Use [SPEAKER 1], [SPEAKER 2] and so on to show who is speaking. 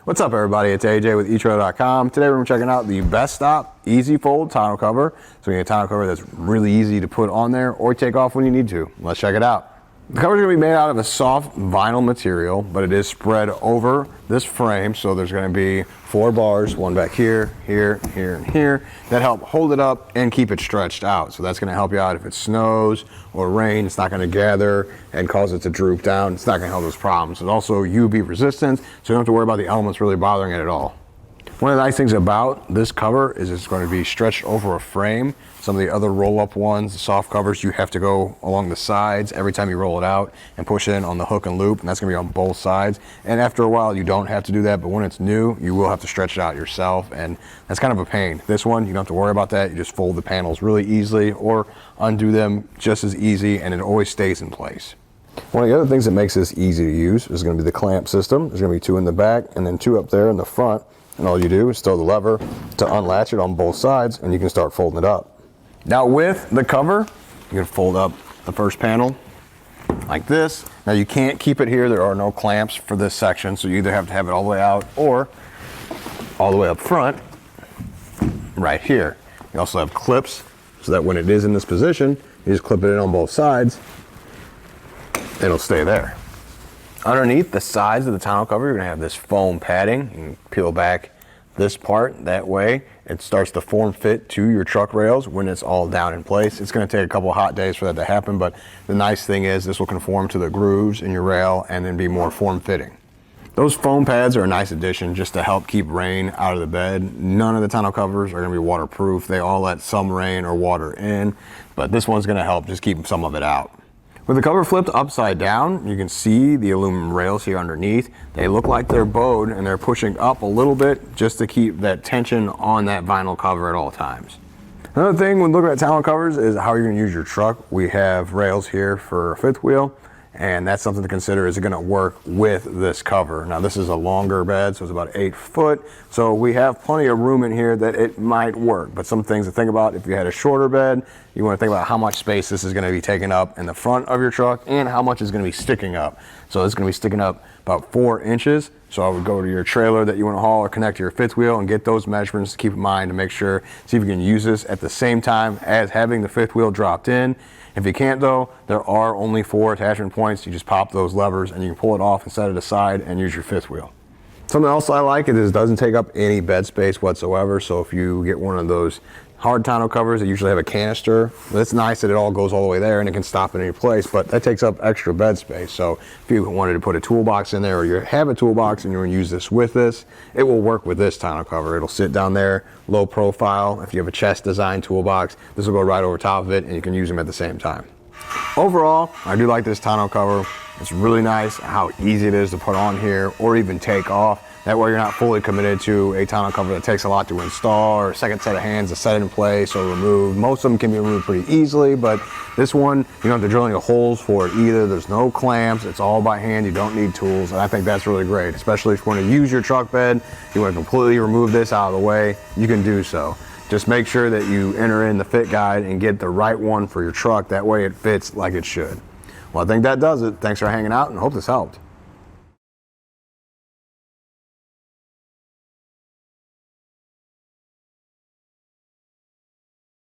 [SPEAKER 1] What's up, everybody? It's AJ with etrailer.com. Today we're checking out the Bestop EZ Fold Tonneau cover. So we get a tonneau cover that's really easy to put on there or take off when you need to. Let's check it out. The cover is going to be made out of a soft vinyl material, but it is spread over this frame. So there's going to be 4 bars, one back here, here, here, and here, that help hold it up and keep it stretched out. So that's going to help you out if it snows or rain. It's not going to gather and cause it to droop down. It's not going to have those problems. It's also UV resistant, so you don't have to worry about the elements really bothering it at all. One of the nice things about this cover is it's going to be stretched over a frame. Some of the other roll-up ones, the soft covers, you have to go along the sides every time you roll it out and push it in on the hook and loop, and that's going to be on both sides. And after a while, you don't have to do that, but when it's new, you will have to stretch it out yourself, and that's kind of a pain. This one, you don't have to worry about that. You just fold the panels really easily or undo them just as easy, and it always stays in place. One of the other things that makes this easy to use is going to be the clamp system. There's going to be 2 in the back and then 2 up there in the front. And all you do is throw the lever to unlatch it on both sides, and you can start folding it up. Now with the cover, you can fold up the first panel like this. Now you can't keep it here. There are no clamps for this section, so you either have to have it all the way out or all the way up front right here. You also have clips so that when it is in this position, you just clip it in on both sides and it'll stay there. Underneath the sides of the tonneau cover, you're going to have this foam padding. You can peel back this part that way. It starts to form fit to your truck rails when it's all down in place. It's going to take a couple of hot days for that to happen, but the nice thing is this will conform to the grooves in your rail and then be more form-fitting. Those foam pads are a nice addition just to help keep rain out of the bed. None of the tonneau covers are going to be waterproof. They all let some rain or water in, but this one's going to help just keep some of it out. With the cover flipped upside down, you can see the aluminum rails here underneath. They look like they're bowed and they're pushing up a little bit just to keep that tension on that vinyl cover at all times. Another thing when looking at tonneau covers is how you're going to use your truck. We have rails here for a fifth wheel, and that's something to consider. Is it going to work with this cover? Now this is a longer bed, so it's about 8 foot, so we have plenty of room in here that it might work. But some things to think about: if you had a shorter bed, you want to think about how much space this is going to be taking up in the front of your truck and how much is going to be sticking up. So it's going to be sticking up about 4 inches. So I would go to your trailer that you want to haul or connect to your fifth wheel and get those measurements to keep in mind to make sure, see if you can use this at the same time as having the fifth wheel dropped in. If you can't though, there are only 4 attachment points. You just pop those levers and you can pull it off and set it aside and use your fifth wheel. Something else I like is it doesn't take up any bed space whatsoever. So if you get one of those hard tonneau covers that usually have a canister, it's nice that it all goes all the way there and it can stop in any place, but that takes up extra bed space. So if you wanted to put a toolbox in there, or you have a toolbox and you want to use this with this, it will work with this tonneau cover. It'll sit down there, low profile. If you have a chest design toolbox, this will go right over top of it and you can use them at the same time. Overall, I do like this tonneau cover. It's really nice how easy it is to put on here or even take off. That way you're not fully committed to a tonneau cover that takes a lot to install or a second set of hands to set it in place or remove. Most of them can be removed pretty easily, but this one, you don't have to drill any holes for it either. There's no clamps. It's all by hand. You don't need tools, and I think that's really great, especially if you want to use your truck bed, you want to completely remove this out of the way, you can do so. Just make sure that you enter in the fit guide and get the right one for your truck. That way it fits like it should. Well, I think that does it. Thanks for hanging out and hope this helped.